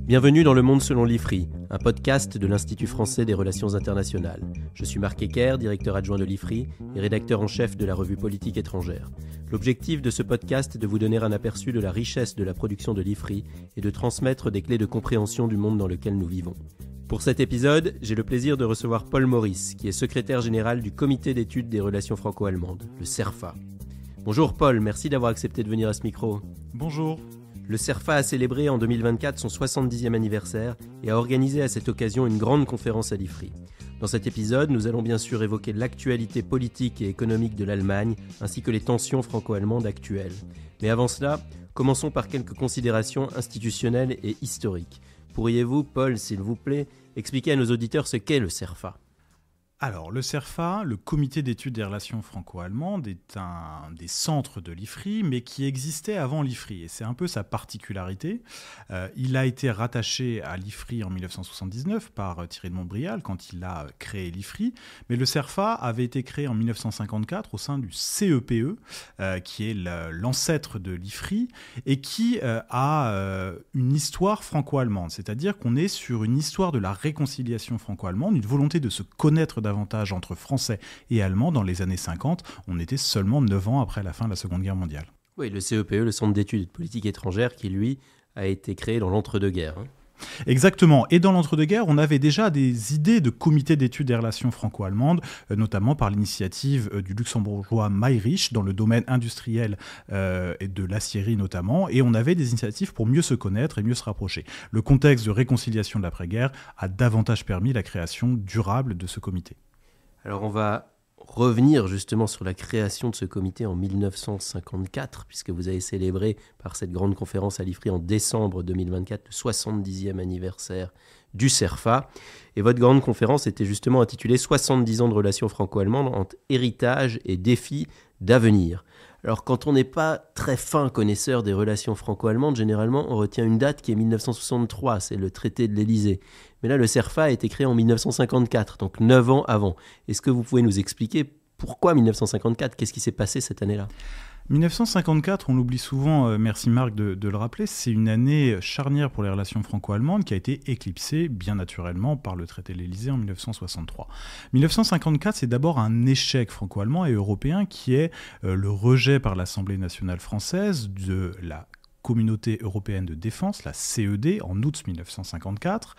Bienvenue dans Le Monde selon l'IFRI, un podcast de l'Institut français des relations internationales. Je suis Marc Ecker, directeur adjoint de l'IFRI et rédacteur en chef de la revue Politique étrangère. L'objectif de ce podcast est de vous donner un aperçu de la richesse de la production de l'IFRI et de transmettre des clés de compréhension du monde dans lequel nous vivons. Pour cet épisode, j'ai le plaisir de recevoir Paul Maurice, qui est secrétaire général du Comité d'études des relations franco-allemandes, le CERFA. Bonjour Paul, merci d'avoir accepté de venir à ce micro. Bonjour. Le CERFA a célébré en 2024 son 70e anniversaire et a organisé à cette occasion une grande conférence à l'IFRI. Dans cet épisode, nous allons bien sûr évoquer l'actualité politique et économique de l'Allemagne, ainsi que les tensions franco-allemandes actuelles. Mais avant cela, commençons par quelques considérations institutionnelles et historiques. Pourriez-vous, Paul, s'il vous plaît, expliquer à nos auditeurs ce qu'est le CERFA ? Alors, le CERFA, le Comité d'études des relations franco-allemandes, est un des centres de l'IFRI, mais qui existait avant l'IFRI. Et c'est un peu sa particularité. Il a été rattaché à l'IFRI en 1979 par Thierry de Montbrial, quand il a créé l'IFRI. Mais le CERFA avait été créé en 1954 au sein du CEPE, qui est l'ancêtre de l'IFRI, et qui a une histoire franco-allemande. C'est-à-dire qu'on est sur une histoire de la réconciliation franco-allemande, une volonté de se connaître davantage entre Français et Allemands dans les années 50. On était seulement 9 ans après la fin de la Seconde Guerre mondiale. Oui, le CEPE, le Centre d'études de politique étrangère, qui lui a été créé dans l'entre-deux-guerres. Exactement. Et dans l'entre-deux-guerres, on avait déjà des idées de comité d'études des relations franco-allemandes, notamment par l'initiative du luxembourgeois Mayrisch dans le domaine industriel et de l'acierie notamment. Et on avait des initiatives pour mieux se connaître et mieux se rapprocher. Le contexte de réconciliation de l'après-guerre a davantage permis la création durable de ce comité. Alors on va revenir justement sur la création de ce comité en 1954, puisque vous avez célébré par cette grande conférence à l'IFRI en décembre 2024 le 70e anniversaire du CERFA. Et votre grande conférence était justement intitulée « 70 ans de relations franco-allemandes entre héritage et défis d'avenir ». Alors quand on n'est pas très fin connaisseur des relations franco-allemandes, généralement on retient une date qui est 1963, c'est le traité de l'Élysée. Mais là le CERFA a été créé en 1954, donc 9 ans avant. Est-ce que vous pouvez nous expliquer pourquoi 1954 ? Qu'est-ce qui s'est passé cette année-là ? 1954, on l'oublie souvent, merci Marc de le rappeler, c'est une année charnière pour les relations franco-allemandes qui a été éclipsée, bien naturellement, par le traité de l'Élysée en 1963. 1954, c'est d'abord un échec franco-allemand et européen qui est le rejet par l'Assemblée nationale française de la Communauté européenne de défense, la CED, en août 1954.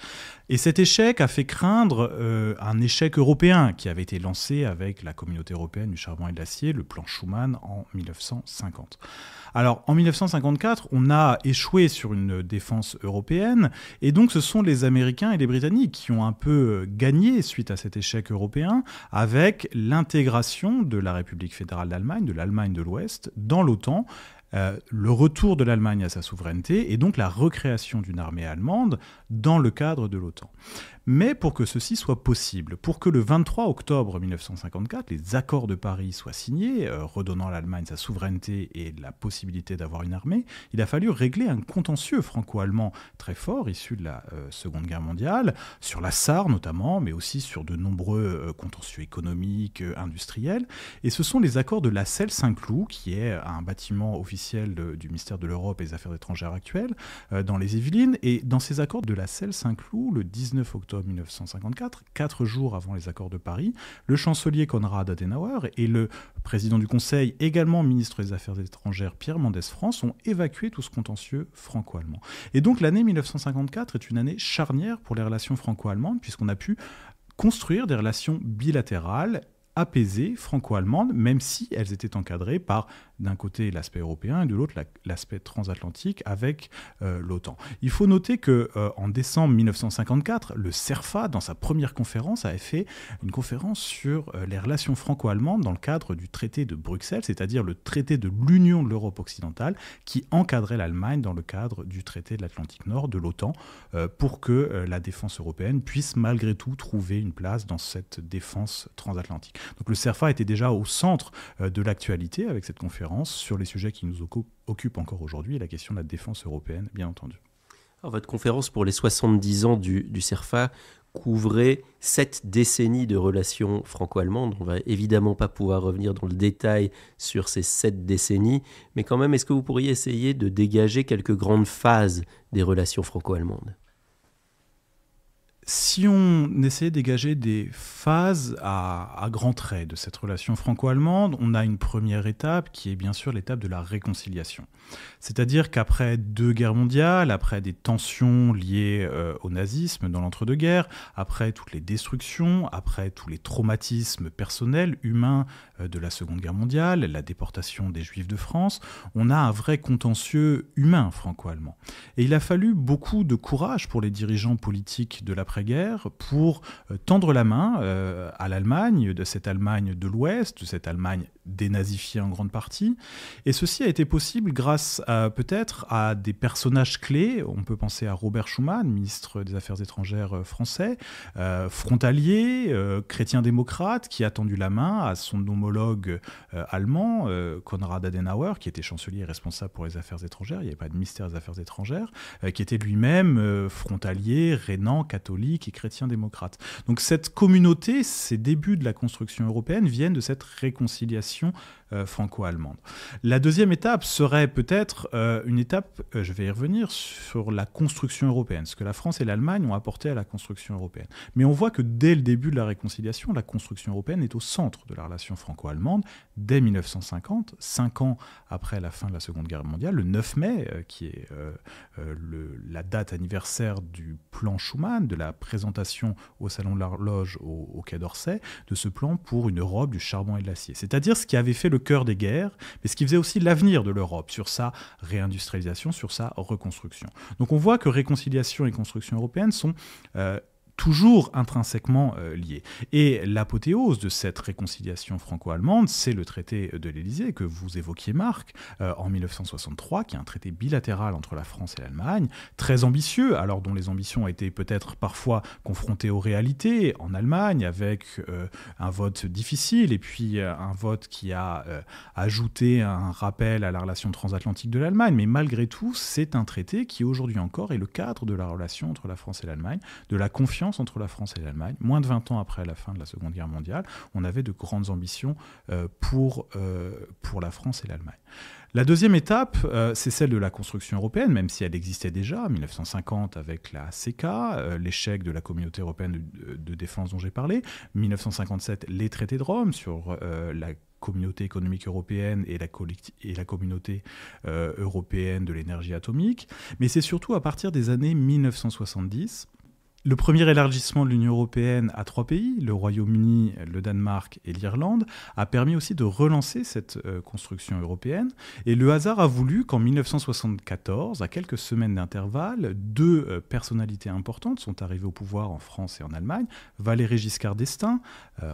Et cet échec a fait craindre un échec européen qui avait été lancé avec la Communauté européenne du charbon et de l'acier, le plan Schuman, en 1950. Alors, en 1954, on a échoué sur une défense européenne, et donc ce sont les Américains et les Britanniques qui ont un peu gagné suite à cet échec européen, avec l'intégration de la République fédérale d'Allemagne, de l'Allemagne de l'Ouest, dans l'OTAN, le retour de l'Allemagne à sa souveraineté et donc la recréation d'une armée allemande dans le cadre de l'OTAN. Mais pour que ceci soit possible, pour que le 23 octobre 1954, les accords de Paris soient signés, redonnant à l'Allemagne sa souveraineté et la possibilité d'avoir une armée, il a fallu régler un contentieux franco-allemand très fort, issu de la Seconde Guerre mondiale, sur la Sarre notamment, mais aussi sur de nombreux contentieux économiques, industriels. Et ce sont les accords de la Celle-Saint-Cloud, qui est un bâtiment officiel du ministère de l'Europe et des Affaires étrangères actuelles, dans les Yvelines. Et dans ces accords de la Celle-Saint-Cloud, le 19 octobre 1954, 4 jours avant les accords de Paris, le chancelier Konrad Adenauer et le président du Conseil, également ministre des Affaires étrangères Pierre Mendès France, ont évacué tout ce contentieux franco-allemand. Et donc l'année 1954 est une année charnière pour les relations franco-allemandes, puisqu'on a pu construire des relations bilatérales apaisées franco-allemandes, même si elles étaient encadrées par, d'un côté, l'aspect européen et de l'autre, l'aspect transatlantique avec l'OTAN. Il faut noter qu'en décembre 1954, le CERFA, dans sa première conférence, avait fait une conférence sur les relations franco-allemandes dans le cadre du traité de Bruxelles, c'est-à-dire le traité de l'Union de l'Europe occidentale, qui encadrait l'Allemagne dans le cadre du traité de l'Atlantique Nord, de l'OTAN, pour que la défense européenne puisse malgré tout trouver une place dans cette défense transatlantique. Donc le CERFA était déjà au centre de l'actualité avec cette conférence sur les sujets qui nous occupent encore aujourd'hui et la question de la défense européenne, bien entendu. Alors, votre conférence pour les 70 ans du CERFA couvrait 7 décennies de relations franco-allemandes. On ne va évidemment pas pouvoir revenir dans le détail sur ces 7 décennies, mais quand même, est-ce que vous pourriez essayer de dégager quelques grandes phases des relations franco-allemandes ? Si on essayait de dégager des phases à grands traits de cette relation franco-allemande, on a une première étape qui est bien sûr l'étape de la réconciliation. C'est-à-dire qu'après 2 guerres mondiales, après des tensions liées au nazisme dans l'entre-deux-guerres, après toutes les destructions, après tous les traumatismes personnels, humains de la Seconde Guerre mondiale, la déportation des Juifs de France, on a un vrai contentieux humain franco-allemand. Et il a fallu beaucoup de courage pour les dirigeants politiques de l'après-guerre pour tendre la main à l'Allemagne, de cette Allemagne de l'Ouest, de cette Allemagne dénazifiée en grande partie. Et ceci a été possible grâce peut-être à des personnages clés. On peut penser à Robert Schuman, ministre des Affaires étrangères français, frontalier, chrétien-démocrate, qui a tendu la main à son homologue allemand, Konrad Adenauer, qui était chancelier et responsable pour les affaires étrangères. Il n'y avait pas de ministère des Affaires étrangères, qui était lui-même frontalier, rhénan, catholique et chrétien-démocrate. Donc cette communauté, ces débuts de la construction européenne viennent de cette réconciliation franco-allemande. La deuxième étape serait peut-être une étape, je vais y revenir, sur la construction européenne, ce que la France et l'Allemagne ont apporté à la construction européenne. Mais on voit que dès le début de la réconciliation, la construction européenne est au centre de la relation franco-allemande. Dès 1950, 5 ans après la fin de la Seconde Guerre mondiale, le 9 mai, qui est la date anniversaire du plan Schuman, de la présentation au Salon de l'Horloge au Quai d'Orsay, de ce plan pour une Europe du charbon et de l'acier. C'est-à-dire ce qui avait fait le cœur des guerres, mais ce qui faisait aussi l'avenir de l'Europe, sur sa réindustrialisation, sur sa reconstruction. Donc on voit que réconciliation et construction européenne sont toujours intrinsèquement liés. Et l'apothéose de cette réconciliation franco-allemande, c'est le traité de l'Élysée que vous évoquiez, Marc, en 1963, qui est un traité bilatéral entre la France et l'Allemagne, très ambitieux, alors dont les ambitions ont été peut-être parfois confrontées aux réalités, en Allemagne, avec un vote difficile, et puis un vote qui a ajouté un rappel à la relation transatlantique de l'Allemagne. Mais malgré tout, c'est un traité qui aujourd'hui encore est le cadre de la relation entre la France et l'Allemagne, de la confiance entre la France et l'Allemagne. Moins de 20 ans après la fin de la Seconde Guerre mondiale, on avait de grandes ambitions pour la France et l'Allemagne. La deuxième étape, c'est celle de la construction européenne, même si elle existait déjà, en 1950 avec la CECA, l'échec de la communauté européenne de défense dont j'ai parlé, 1957 les traités de Rome sur la communauté économique européenne et la communauté européenne de l'énergie atomique. Mais c'est surtout à partir des années 1970, le premier élargissement de l'Union européenne à 3 pays, le Royaume-Uni, le Danemark et l'Irlande, a permis aussi de relancer cette construction européenne. Et le hasard a voulu qu'en 1974, à quelques semaines d'intervalle, 2 personnalités importantes sont arrivées au pouvoir en France et en Allemagne. Valéry Giscard d'Estaing,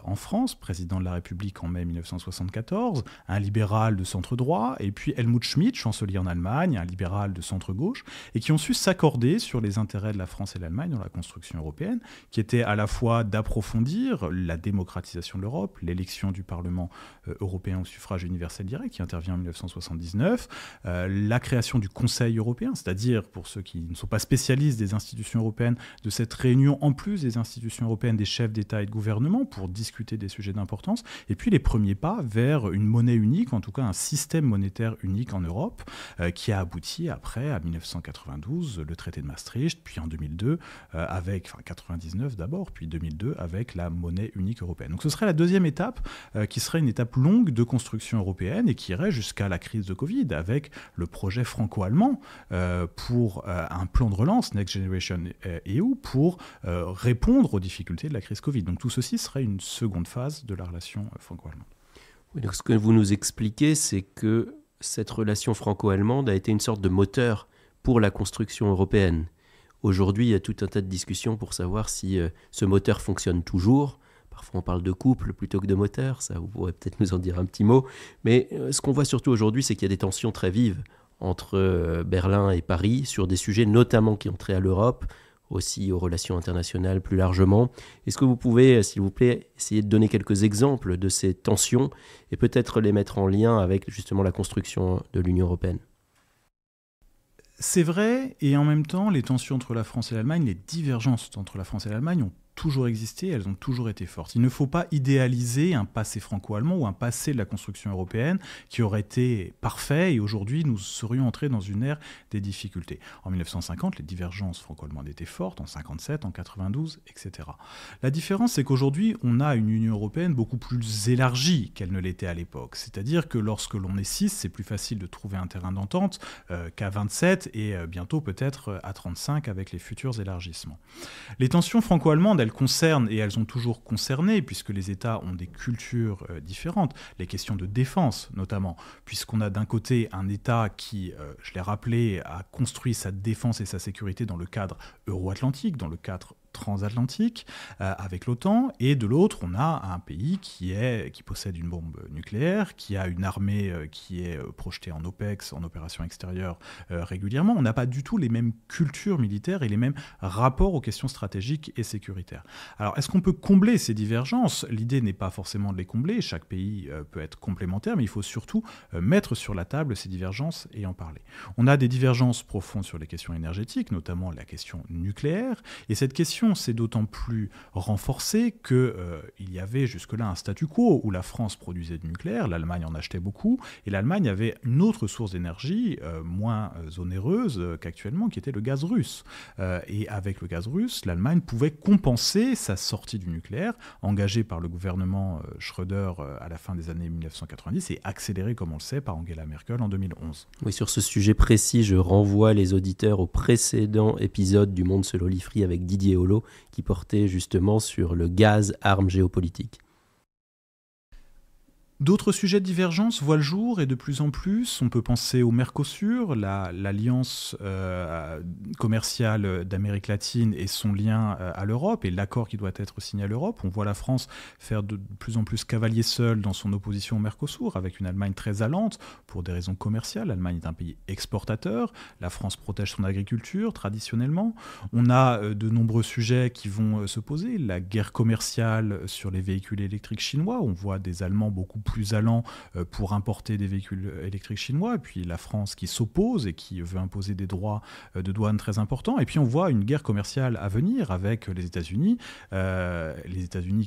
en France, président de la République en mai 1974, un libéral de centre-droit, et puis Helmut Schmidt, chancelier en Allemagne, un libéral de centre-gauche, et qui ont su s'accorder sur les intérêts de la France et l'Allemagne dans la construction européenne, qui était à la fois d'approfondir la démocratisation de l'Europe, l'élection du Parlement européen au suffrage universel direct, qui intervient en 1979, la création du Conseil européen, c'est-à-dire, pour ceux qui ne sont pas spécialistes des institutions européennes, de cette réunion, en plus des institutions européennes, des chefs d'État et de gouvernement, pour discuter des sujets d'importance, et puis les premiers pas vers une monnaie unique, en tout cas un système monétaire unique en Europe, qui a abouti après, à 1992, le traité de Maastricht, puis en 2002, avec 99 d'abord, puis 2002 avec la monnaie unique européenne. Donc ce serait la deuxième étape qui serait une étape longue de construction européenne et qui irait jusqu'à la crise de Covid avec le projet franco-allemand pour un plan de relance Next Generation EU pour répondre aux difficultés de la crise Covid. Donc tout ceci serait une seconde phase de la relation franco-allemande. Oui, donc ce que vous nous expliquez, c'est que cette relation franco-allemande a été une sorte de moteur pour la construction européenne. Aujourd'hui, il y a tout un tas de discussions pour savoir si ce moteur fonctionne toujours. Parfois, on parle de couple plutôt que de moteur. Ça, vous pourrez peut-être nous en dire un petit mot. Mais ce qu'on voit surtout aujourd'hui, c'est qu'il y a des tensions très vives entre Berlin et Paris sur des sujets notamment qui ont trait à l'Europe, aussi aux relations internationales plus largement. Est-ce que vous pouvez, s'il vous plaît, essayer de donner quelques exemples de ces tensions et peut-être les mettre en lien avec justement la construction de l'Union européenne ? C'est vrai, et en même temps, les tensions entre la France et l'Allemagne, les divergences entre la France et l'Allemagne ont toujours existé, elles ont toujours été fortes. Il ne faut pas idéaliser un passé franco-allemand ou un passé de la construction européenne qui aurait été parfait et aujourd'hui nous serions entrés dans une ère des difficultés. En 1950, les divergences franco-allemandes étaient fortes, en 1957, en 1992, etc. La différence, c'est qu'aujourd'hui, on a une Union européenne beaucoup plus élargie qu'elle ne l'était à l'époque. C'est-à-dire que lorsque l'on est 6, c'est plus facile de trouver un terrain d'entente qu'à 27 et bientôt peut-être à 35 avec les futurs élargissements. Les tensions franco-allemandes, elles concernent et elles ont toujours concerné, puisque les États ont des cultures différentes, les questions de défense notamment, puisqu'on a d'un côté un État qui, je l'ai rappelé, a construit sa défense et sa sécurité dans le cadre euro-atlantique, dans le cadre transatlantique avec l'OTAN, et de l'autre on a un pays qui possède une bombe nucléaire, qui a une armée qui est projetée en OPEX, en opération extérieure régulièrement. On n'a pas du tout les mêmes cultures militaires et les mêmes rapports aux questions stratégiques et sécuritaires. Alors est-ce qu'on peut combler ces divergences? L'idée n'est pas forcément de les combler, chaque pays peut être complémentaire, mais il faut surtout mettre sur la table ces divergences et en parler. On a des divergences profondes sur les questions énergétiques, notamment la question nucléaire, et cette question s'est d'autant plus renforcée qu'il y avait jusque-là un statu quo où la France produisait du nucléaire, l'Allemagne en achetait beaucoup, et l'Allemagne avait une autre source d'énergie moins onéreuse qu'actuellement, qui était le gaz russe. Et avec le gaz russe, l'Allemagne pouvait compenser sa sortie du nucléaire, engagée par le gouvernement Schröder à la fin des années 1990 et accélérée, comme on le sait, par Angela Merkel en 2011. Oui, sur ce sujet précis, je renvoie les auditeurs au précédent épisode du Monde selon Lifri avec Didier Holleaux, qui portait justement sur le gaz, arme géopolitique. D'autres sujets de divergence voient le jour et de plus en plus. On peut penser au Mercosur, l'alliance commerciale d'Amérique latine et son lien à l'Europe et l'accord qui doit être signé à l'Europe. On voit la France faire de plus en plus cavalier seul dans son opposition au Mercosur, avec une Allemagne très allante pour des raisons commerciales. L'Allemagne est un pays exportateur. La France protège son agriculture traditionnellement. On a de nombreux sujets qui vont se poser. La guerre commerciale sur les véhicules électriques chinois. On voit des Allemands beaucoup plus allants pour importer des véhicules électriques chinois, et puis la France qui s'oppose et qui veut imposer des droits de douane très importants, et puis on voit une guerre commerciale à venir avec les États-Unis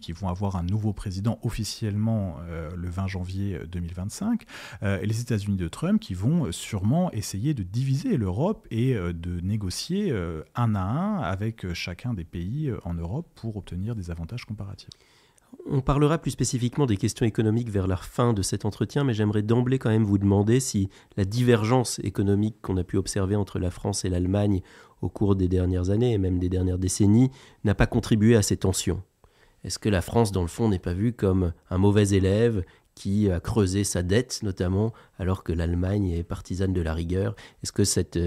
qui vont avoir un nouveau président officiellement le 20 janvier 2025, et les États-Unis de Trump qui vont sûrement essayer de diviser l'Europe et de négocier un à un avec chacun des pays en Europe pour obtenir des avantages comparatifs. On parlera plus spécifiquement des questions économiques vers la fin de cet entretien, mais j'aimerais d'emblée quand même vous demander si la divergence économique qu'on a pu observer entre la France et l'Allemagne au cours des dernières années et même des dernières décennies n'a pas contribué à ces tensions. Est-ce que la France, dans le fond, n'est pas vue comme un mauvais élève qui a creusé sa dette, notamment, alors que l'Allemagne est partisane de la rigueur? Est-ce que cette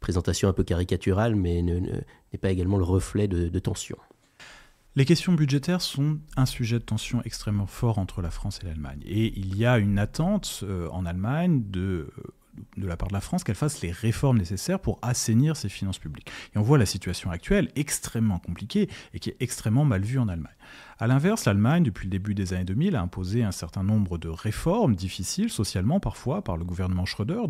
présentation un peu caricaturale n'est pas également le reflet de tensions? Les questions budgétaires sont un sujet de tension extrêmement fort entre la France et l'Allemagne. Et il y a une attente en Allemagne de la part de la France qu'elle fasse les réformes nécessaires pour assainir ses finances publiques. Et on voit la situation actuelle extrêmement compliquée et qui est extrêmement mal vue en Allemagne. A l'inverse, l'Allemagne, depuis le début des années 2000, a imposé un certain nombre de réformes difficiles, socialement parfois, par le gouvernement Schröder,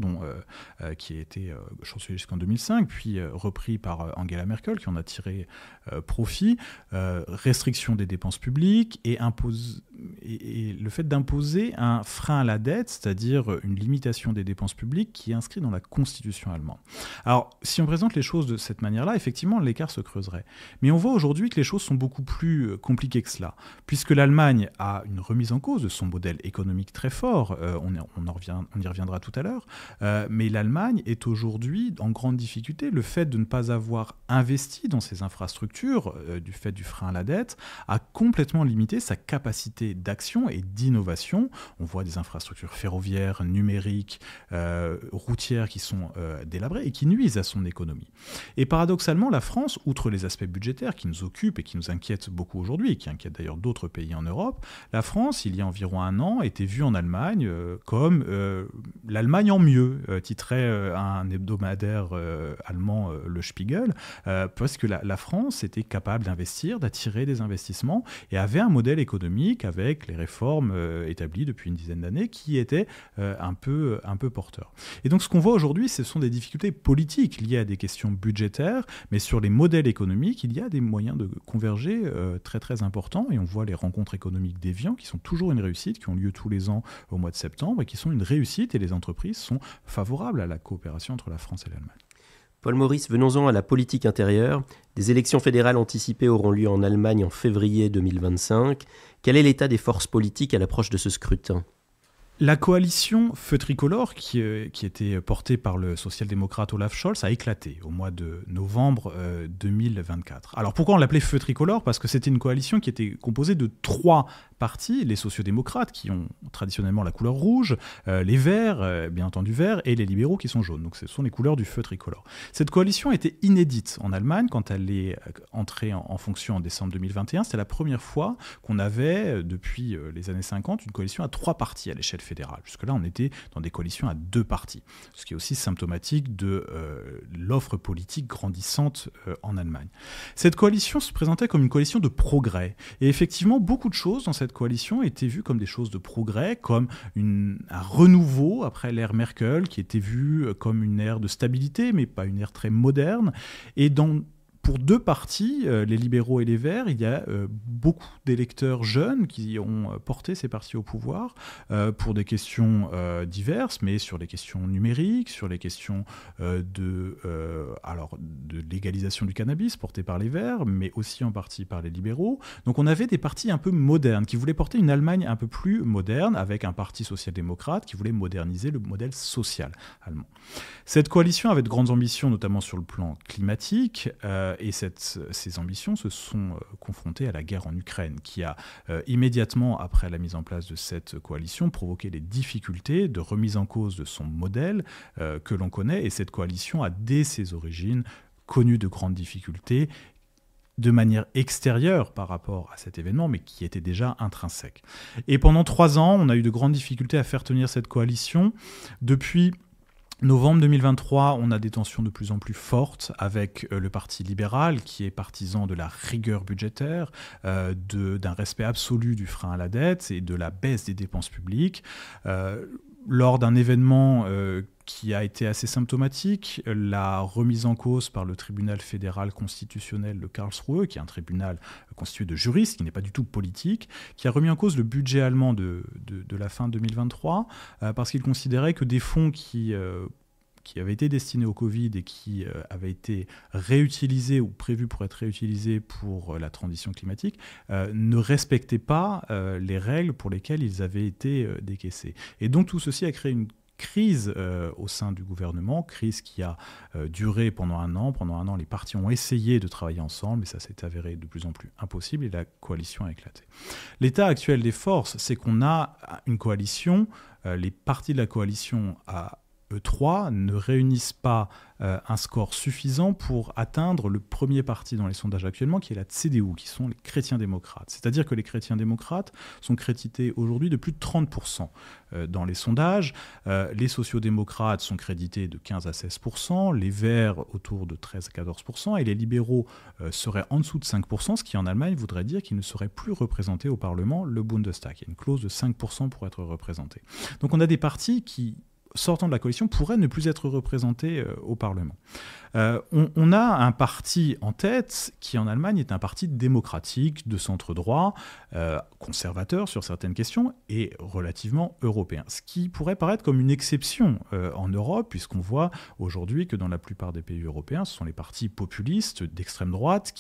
qui a été chancelier jusqu'en 2005, puis repris par Angela Merkel, qui en a tiré profit, restriction des dépenses publiques et le fait d'imposer un frein à la dette, c'est-à-dire une limitation des dépenses publiques qui est inscrit dans la Constitution allemande. Alors, si on présente les choses de cette manière-là, effectivement, l'écart se creuserait. Mais on voit aujourd'hui que les choses sont beaucoup plus compliquées que cela, puisque l'Allemagne a une remise en cause de son modèle économique très fort, on y reviendra tout à l'heure, mais l'Allemagne est aujourd'hui en grande difficulté. Le fait de ne pas avoir investi dans ses infrastructures, du fait du frein à la dette, a complètement limité sa capacité d'action et d'innovation. On voit des infrastructures ferroviaires, numériques, routières qui sont délabrées et qui nuisent à son économie. Et paradoxalement, la France, outre les aspects budgétaires qui nous occupent et qui nous inquiètent beaucoup aujourd'hui, et qui inquiètent d'ailleurs d'autres pays en Europe, la France, il y a environ un an, était vue en Allemagne comme l'Allemagne en mieux, titrait un hebdomadaire allemand, le Spiegel, parce que la France était capable d'investir, d'attirer des investissements, et avait un modèle économique avec avec les réformes établies depuis une dizaine d'années qui étaient un peu porteurs. Et donc ce qu'on voit aujourd'hui, ce sont des difficultés politiques liées à des questions budgétaires, mais sur les modèles économiques, il y a des moyens de converger très très importants, et on voit les rencontres économiques d'Évian qui sont toujours une réussite, qui ont lieu tous les ans au mois de septembre et qui sont une réussite, et les entreprises sont favorables à la coopération entre la France et l'Allemagne. Paul Maurice, venons-en à la politique intérieure. Des élections fédérales anticipées auront lieu en Allemagne en février 2025. Quel est l'état des forces politiques à l'approche de ce scrutin ? La coalition Feu Tricolore, qui était portée par le social-démocrate Olaf Scholz, a éclaté au mois de novembre 2024. Alors pourquoi on l'appelait Feu Tricolore ? Parce que c'était une coalition qui était composée de 3 partis, les sociodémocrates qui ont traditionnellement la couleur rouge, les verts, bien entendu verts, et les libéraux qui sont jaunes. Donc ce sont les couleurs du Feu Tricolore. Cette coalition était inédite en Allemagne quand elle est entrée en fonction en décembre 2021. C'était la première fois qu'on avait, depuis les années 50, une coalition à 3 partis à l'échelle fédérale. Jusque-là, on était dans des coalitions à 2 partis, ce qui est aussi symptomatique de l'offre politique grandissante en Allemagne. Cette coalition se présentait comme une coalition de progrès. Et effectivement, beaucoup de choses dans cette coalition étaient vues comme des choses de progrès, comme un renouveau après l'ère Merkel, qui était vue comme une ère de stabilité, mais pas une ère très moderne. Et pour 2 partis, les libéraux et les verts, il y a beaucoup d'électeurs jeunes qui ont porté ces partis au pouvoir pour des questions diverses, mais sur les questions numériques, sur les questions de légalisation du cannabis portées par les verts, mais aussi en partie par les libéraux. Donc on avait des partis un peu modernes qui voulaient porter une Allemagne un peu plus moderne, avec un parti social-démocrate qui voulait moderniser le modèle social allemand. Cette coalition avait de grandes ambitions, notamment sur le plan climatique, et ces ambitions se sont confrontées à la guerre en Ukraine, qui a immédiatement après la mise en place de cette coalition provoqué des difficultés de remise en cause de son modèle que l'on connaît, et cette coalition a dès ses origines connu de grandes difficultés de manière extérieure par rapport à cet événement, mais qui était déjà intrinsèque. Et pendant 3 ans, on a eu de grandes difficultés à faire tenir cette coalition. Depuis novembre 2023, on a des tensions de plus en plus fortes avec le Parti libéral, qui est partisan de la rigueur budgétaire, d'un respect absolu du frein à la dette et de la baisse des dépenses publiques. Lors d'un événement qui a été assez symptomatique, la remise en cause par le tribunal fédéral constitutionnel de Karlsruhe, qui est un tribunal constitué de juristes, qui n'est pas du tout politique, qui a remis en cause le budget allemand de la fin 2023, parce qu'il considérait que des fonds qui avaient été destinés au Covid et qui avaient été réutilisés ou prévus pour être réutilisés pour la transition climatique, ne respectaient pas les règles pour lesquelles ils avaient été décaissés. Et donc tout ceci a créé une crise au sein du gouvernement, crise qui a duré pendant un an. Pendant un an, les partis ont essayé de travailler ensemble, mais ça s'est avéré de plus en plus impossible et la coalition a éclaté. L'état actuel des forces, c'est qu'on a une coalition, les partis de la coalition à E3 ne réunissent pas un score suffisant pour atteindre le premier parti dans les sondages actuellement, qui est la CDU, qui sont les chrétiens-démocrates. C'est-à-dire que les chrétiens-démocrates sont crédités aujourd'hui de plus de 30% dans les sondages. Les sociodémocrates sont crédités de 15 à 16%, les Verts autour de 13 à 14%, et les libéraux seraient en dessous de 5%, ce qui en Allemagne voudrait dire qu'ils ne seraient plus représentés au Parlement, le Bundestag. Il y a une clause de 5% pour être représentés. Donc on a des partis qui, sortant de la coalition, pourrait ne plus être représenté au Parlement. On a un parti en tête qui, en Allemagne, est un parti démocratique, de centre-droit, conservateur sur certaines questions et relativement européen. Ce qui pourrait paraître comme une exception en Europe, puisqu'on voit aujourd'hui que dans la plupart des pays européens, ce sont les partis populistes d'extrême droite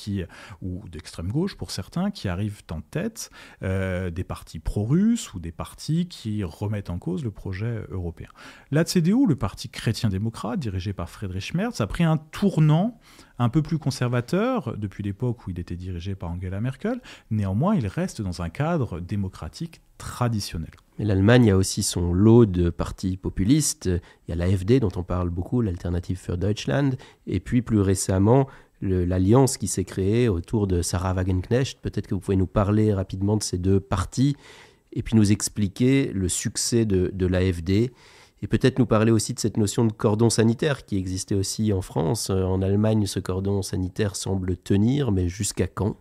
ou d'extrême gauche pour certains qui arrivent en tête, des partis pro-russes ou des partis qui remettent en cause le projet européen. La CDU, le parti chrétien-démocrate, dirigé par Friedrich Merz, a pris un tournant un peu plus conservateur depuis l'époque où il était dirigé par Angela Merkel. Néanmoins, il reste dans un cadre démocratique traditionnel. Mais l'Allemagne a aussi son lot de partis populistes. Il y a l'AfD dont on parle beaucoup, l'Alternative für Deutschland, et puis plus récemment, l'alliance qui s'est créée autour de Sarah Wagenknecht. Peut-être que vous pouvez nous parler rapidement de ces 2 partis et puis nous expliquer le succès de l'AfD. Et peut-être nous parler aussi de cette notion de cordon sanitaire qui existait aussi en France. En Allemagne, ce cordon sanitaire semble tenir, mais jusqu'à quand ?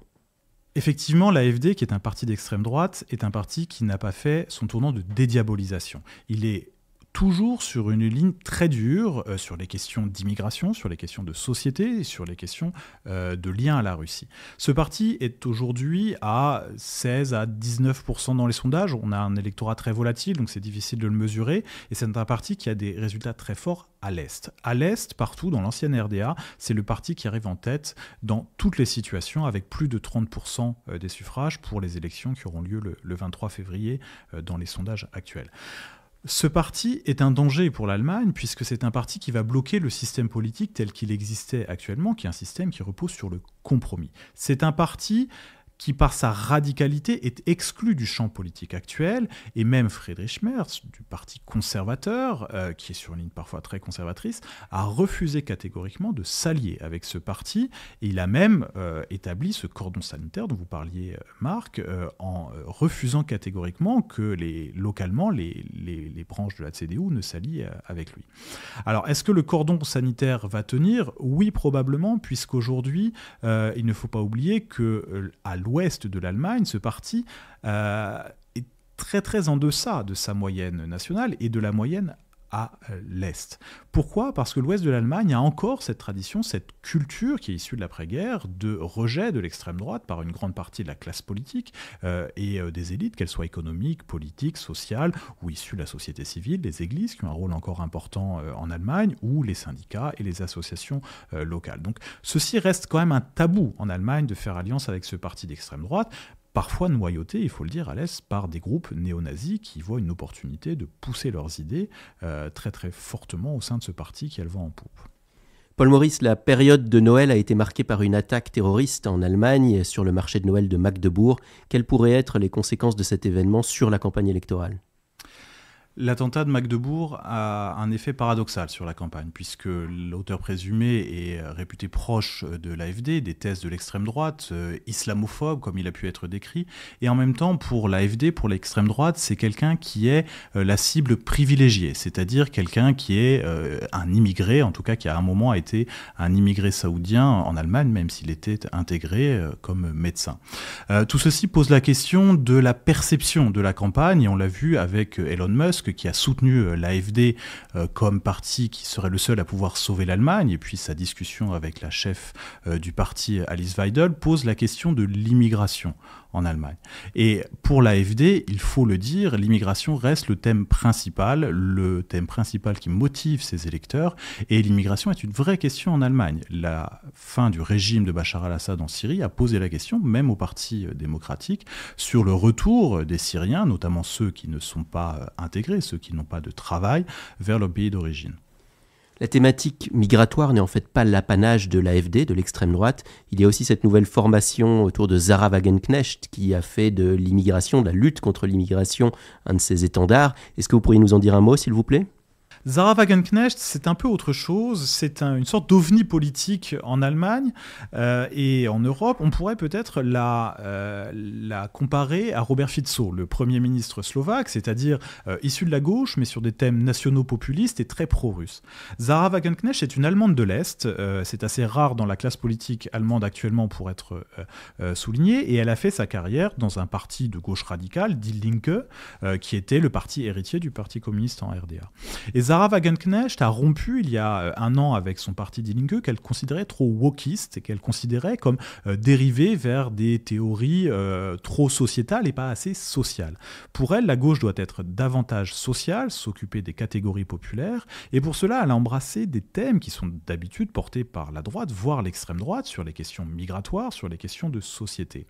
Effectivement, l'AfD, qui est un parti d'extrême droite, est un parti qui n'a pas fait son tournant de dédiabolisation. Il est toujours sur une ligne très dure sur les questions d'immigration, sur les questions de société et sur les questions de lien à la Russie. Ce parti est aujourd'hui à 16 à 19% dans les sondages. On a un électorat très volatile, donc c'est difficile de le mesurer. Et c'est un parti qui a des résultats très forts à l'Est. À l'Est, partout, dans l'ancienne RDA, c'est le parti qui arrive en tête dans toutes les situations, avec plus de 30% des suffrages pour les élections qui auront lieu le 23 février dans les sondages actuels. Ce parti est un danger pour l'Allemagne puisque c'est un parti qui va bloquer le système politique tel qu'il existait actuellement, qui est un système qui repose sur le compromis. C'est un parti qui, par sa radicalité, est exclu du champ politique actuel, et même Friedrich Merz, du parti conservateur, qui est sur une ligne parfois très conservatrice, a refusé catégoriquement de s'allier avec ce parti, et il a même établi ce cordon sanitaire dont vous parliez, Marc, en refusant catégoriquement que localement, les branches de la CDU ne s'allient avec lui. Alors, est-ce que le cordon sanitaire va tenir ? Oui, probablement, puisqu'aujourd'hui, il ne faut pas oublier qu'à l'ouest de l'Allemagne, ce parti est très très en deçà de sa moyenne nationale et de la moyenne à l'Est. Pourquoi ? Parce que l'Ouest de l'Allemagne a encore cette tradition, cette culture qui est issue de l'après-guerre de rejet de l'extrême droite par une grande partie de la classe politique et des élites, qu'elles soient économiques, politiques, sociales ou issues de la société civile, les églises qui ont un rôle encore important en Allemagne, ou les syndicats et les associations locales. Donc ceci reste quand même un tabou en Allemagne de faire alliance avec ce parti d'extrême droite, parfois noyautés, il faut le dire, à l'Est, par des groupes néo-nazis qui voient une opportunité de pousser leurs idées très très fortement au sein de ce parti qui a le vent en poupe. Paul Maurice, la période de Noël a été marquée par une attaque terroriste en Allemagne sur le marché de Noël de Magdebourg. Quelles pourraient être les conséquences de cet événement sur la campagne électorale ? L'attentat de Magdebourg a un effet paradoxal sur la campagne, puisque l'auteur présumé est réputé proche de l'AfD, des thèses de l'extrême droite, islamophobe, comme il a pu être décrit, et en même temps, pour l'AfD, pour l'extrême droite, c'est quelqu'un qui est la cible privilégiée, c'est-à-dire quelqu'un qui est un immigré, en tout cas qui à un moment a été un immigré saoudien en Allemagne, même s'il était intégré comme médecin. Tout ceci pose la question de la perception de la campagne, et on l'a vu avec Elon Musk, qui a soutenu l'AfD comme parti qui serait le seul à pouvoir sauver l'Allemagne, et puis sa discussion avec la chef du parti, Alice Weidel, pose la question de l'immigration en Allemagne. Et pour l'AfD, il faut le dire, l'immigration reste le thème principal qui motive ses électeurs, et l'immigration est une vraie question en Allemagne. La fin du régime de Bachar al-Assad en Syrie a posé la question, même au Parti démocratique, sur le retour des Syriens, notamment ceux qui ne sont pas intégrés, ceux qui n'ont pas de travail, vers leur pays d'origine. La thématique migratoire n'est en fait pas l'apanage de l'AfD, de l'extrême droite. Il y a aussi cette nouvelle formation autour de Sarah Wagenknecht qui a fait de l'immigration, de la lutte contre l'immigration, un de ses étendards. Est-ce que vous pourriez nous en dire un mot, s'il vous plaît ? Sarah Wagenknecht, c'est un peu autre chose. C'est une sorte d'ovni politique en Allemagne et en Europe. On pourrait peut-être la comparer à Robert Fico, le Premier ministre slovaque, c'est-à-dire issu de la gauche, mais sur des thèmes nationaux populistes et très pro-russes. Sarah Wagenknecht est une Allemande de l'Est. C'est assez rare dans la classe politique allemande actuellement pour être souligné. Et elle a fait sa carrière dans un parti de gauche radicale, Die Linke, qui était le parti héritier du Parti communiste en RDA. Et Sarah Wagenknecht a rompu il y a un an avec son parti Die Linke qu'elle considérait trop wokiste et qu'elle considérait comme dérivé vers des théories trop sociétales et pas assez sociales. Pour elle, la gauche doit être davantage sociale, s'occuper des catégories populaires, et pour cela, elle a embrassé des thèmes qui sont d'habitude portés par la droite, voire l'extrême droite, sur les questions migratoires, sur les questions de société.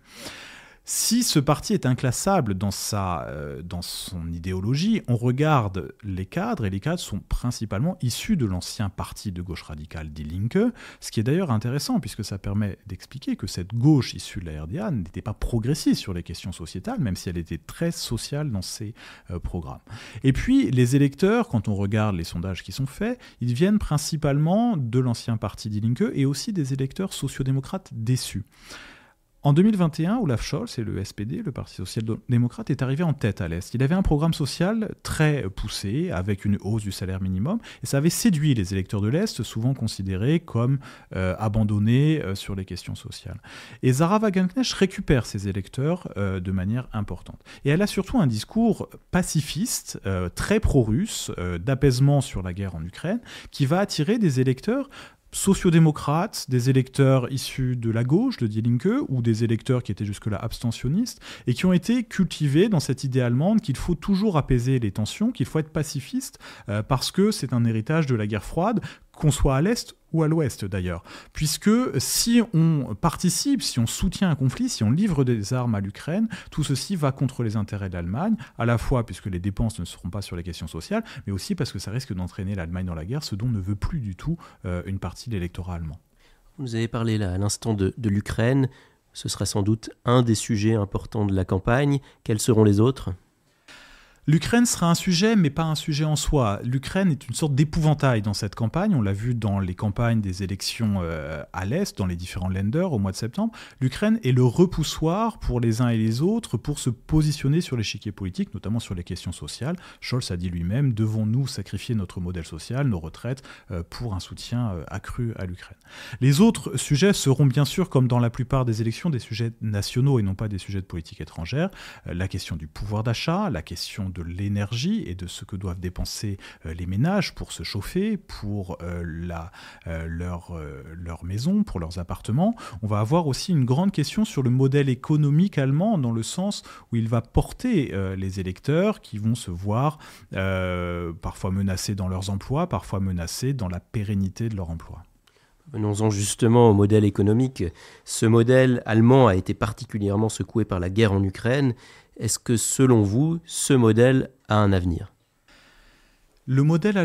Si ce parti est inclassable dans son idéologie, on regarde les cadres, et les cadres sont principalement issus de l'ancien parti de gauche radicale Die Linke, ce qui est d'ailleurs intéressant puisque ça permet d'expliquer que cette gauche issue de la RDA n'était pas progressiste sur les questions sociétales, même si elle était très sociale dans ses programmes. Et puis les électeurs, quand on regarde les sondages qui sont faits, ils viennent principalement de l'ancien parti Die Linke et aussi des électeurs sociodémocrates déçus. En 2021, Olaf Scholz et le SPD, le Parti social-démocrate, est arrivé en tête à l'Est. Il avait un programme social très poussé, avec une hausse du salaire minimum, et ça avait séduit les électeurs de l'Est, souvent considérés comme abandonnés sur les questions sociales. Et Zahra Wagenknecht récupère ces électeurs de manière importante. Et elle a surtout un discours pacifiste, très pro-russe, d'apaisement sur la guerre en Ukraine, qui va attirer des électeurs sociodémocrates, des électeurs issus de la gauche, de Die Linke, ou des électeurs qui étaient jusque-là abstentionnistes, et qui ont été cultivés dans cette idée allemande qu'il faut toujours apaiser les tensions, qu'il faut être pacifiste, parce que c'est un héritage de la guerre froide, qu'on soit à l'Est ou à l'Ouest d'ailleurs. Puisque si on participe, si on soutient un conflit, si on livre des armes à l'Ukraine, tout ceci va contre les intérêts de l'Allemagne, à la fois puisque les dépenses ne seront pas sur les questions sociales, mais aussi parce que ça risque d'entraîner l'Allemagne dans la guerre, ce dont ne veut plus du tout une partie de l'électorat allemand. Vous avez parlé là à l'instant de l'Ukraine. Ce sera sans doute un des sujets importants de la campagne. Quels seront les autres ? L'Ukraine sera un sujet, mais pas un sujet en soi. L'Ukraine est une sorte d'épouvantail dans cette campagne. On l'a vu dans les campagnes des élections à l'Est, dans les différents Länder au mois de septembre. L'Ukraine est le repoussoir pour les uns et les autres pour se positionner sur l'échiquier politique, notamment sur les questions sociales. Scholz a dit lui-même, devons-nous sacrifier notre modèle social, nos retraites, pour un soutien accru à l'Ukraine. Les autres sujets seront bien sûr, comme dans la plupart des élections, des sujets nationaux et non pas des sujets de politique étrangère. La question du pouvoir d'achat, la question de l'énergie et de ce que doivent dépenser les ménages pour se chauffer, pour leur maison, pour leurs appartements. On va avoir aussi une grande question sur le modèle économique allemand, dans le sens où il va porter les électeurs qui vont se voir parfois menacés dans leurs emplois, parfois menacés dans la pérennité de leur emploi. Venons-en justement au modèle économique. Ce modèle allemand a été particulièrement secoué par la guerre en Ukraine. Est-ce que, selon vous, ce modèle a un avenir ? Le modèle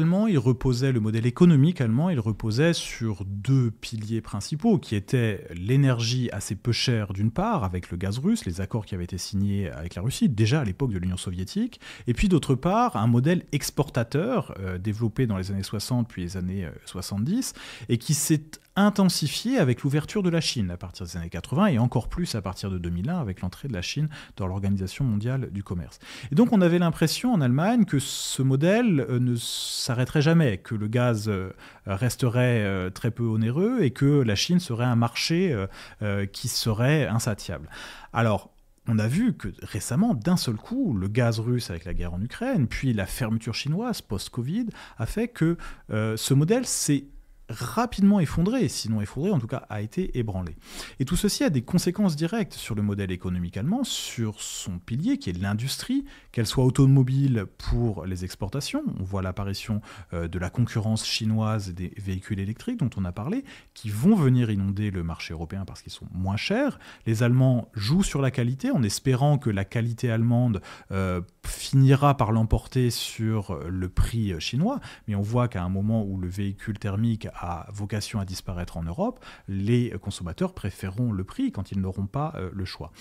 économique allemand, il reposait sur deux piliers principaux, qui étaient l'énergie assez peu chère d'une part, avec le gaz russe, les accords qui avaient été signés avec la Russie, déjà à l'époque de l'Union soviétique, et puis d'autre part, un modèle exportateur, développé dans les années 60 puis les années 70, et qui s'est intensifié avec l'ouverture de la Chine à partir des années 80 et encore plus à partir de 2001 avec l'entrée de la Chine dans l'Organisation mondiale du commerce. Et donc on avait l'impression en Allemagne que ce modèle ne s'arrêterait jamais, que le gaz resterait très peu onéreux et que la Chine serait un marché qui serait insatiable. Alors, on a vu que récemment, d'un seul coup, le gaz russe avec la guerre en Ukraine, puis la fermeture chinoise post-Covid, a fait que ce modèle s'est rapidement effondré, sinon effondré, en tout cas a été ébranlé. Et tout ceci a des conséquences directes sur le modèle économique allemand, sur son pilier qui est l'industrie, qu'elle soit automobile pour les exportations. On voit l'apparition de la concurrence chinoise des véhicules électriques dont on a parlé, qui vont venir inonder le marché européen parce qu'ils sont moins chers. Les Allemands jouent sur la qualité en espérant que la qualité allemande finira par l'emporter sur le prix chinois, mais on voit qu'à un moment où le véhicule thermique a vocation à disparaître en Europe, les consommateurs préféreront le prix quand ils n'auront pas le choix.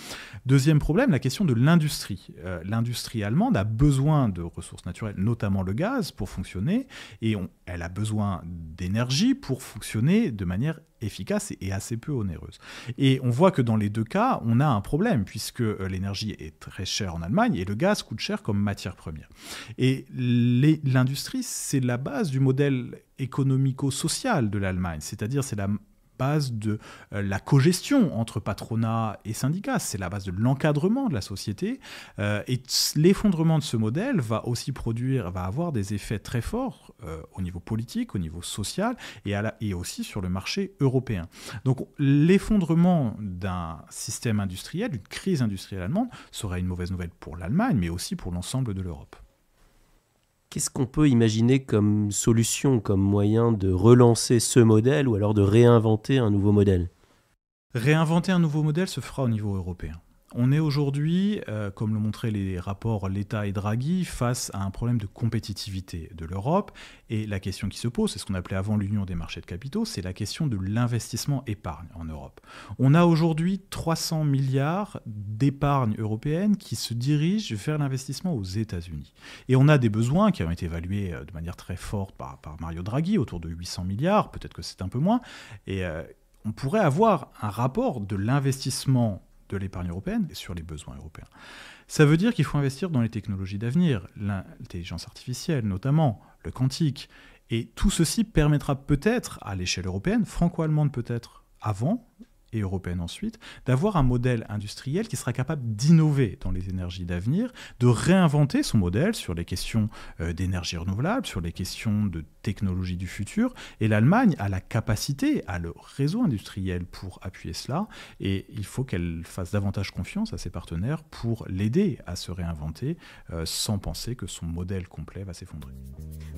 Deuxième problème, la question de l'industrie. L'industrie allemande a besoin de ressources naturelles, notamment le gaz, pour fonctionner, et elle a besoin d'énergie pour fonctionner de manière efficace et assez peu onéreuse. Et on voit que dans les deux cas, on a un problème, puisque l'énergie est très chère en Allemagne et le gaz coûte cher comme matière première. Et l'industrie, c'est la base du modèle économico-social de l'Allemagne, c'est-à-dire c'est la base de la cogestion entre patronat et syndicats, c'est la base de l'encadrement de la société, et l'effondrement de ce modèle va avoir des effets très forts au niveau politique, au niveau social et aussi sur le marché européen. Donc l'effondrement d'un système industriel, d'une crise industrielle allemande, serait une mauvaise nouvelle pour l'Allemagne, mais aussi pour l'ensemble de l'Europe. Qu'est-ce qu'on peut imaginer comme solution, comme moyen de relancer ce modèle ou alors de réinventer un nouveau modèle ? Réinventer un nouveau modèle se fera au niveau européen. On est aujourd'hui, comme le montraient les rapports Letta et Draghi, face à un problème de compétitivité de l'Europe. Et la question qui se pose, c'est ce qu'on appelait avant l'union des marchés de capitaux, c'est la question de l'investissement épargne en Europe. On a aujourd'hui 300 milliards d'épargne européenne qui se dirigent vers l'investissement aux États-Unis. Et on a des besoins qui ont été évalués de manière très forte par Mario Draghi, autour de 800 milliards, peut-être que c'est un peu moins. Et on pourrait avoir un rapport de l'investissement de l'épargne européenne et sur les besoins européens. Ça veut dire qu'il faut investir dans les technologies d'avenir, l'intelligence artificielle notamment, le quantique. Et tout ceci permettra peut-être, à l'échelle européenne, franco-allemande peut-être avant, et européenne ensuite, d'avoir un modèle industriel qui sera capable d'innover dans les énergies d'avenir, de réinventer son modèle sur les questions d'énergie renouvelable, sur les questions de technologie du futur. Et l'Allemagne a la capacité, a le réseau industriel pour appuyer cela, et il faut qu'elle fasse davantage confiance à ses partenaires pour l'aider à se réinventer sans penser que son modèle complet va s'effondrer.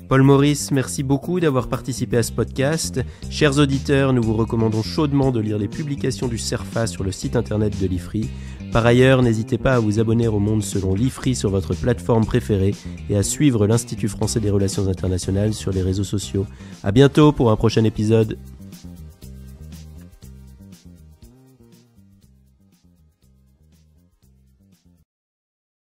Paul Maurice, merci beaucoup d'avoir participé à ce podcast. Chers auditeurs, nous vous recommandons chaudement de lire les publications du CERFA sur le site internet de l'IFRI. Par ailleurs, n'hésitez pas à vous abonner au Monde selon l'IFRI sur votre plateforme préférée et à suivre l'Institut français des relations internationales sur les réseaux sociaux. À bientôt pour un prochain épisode.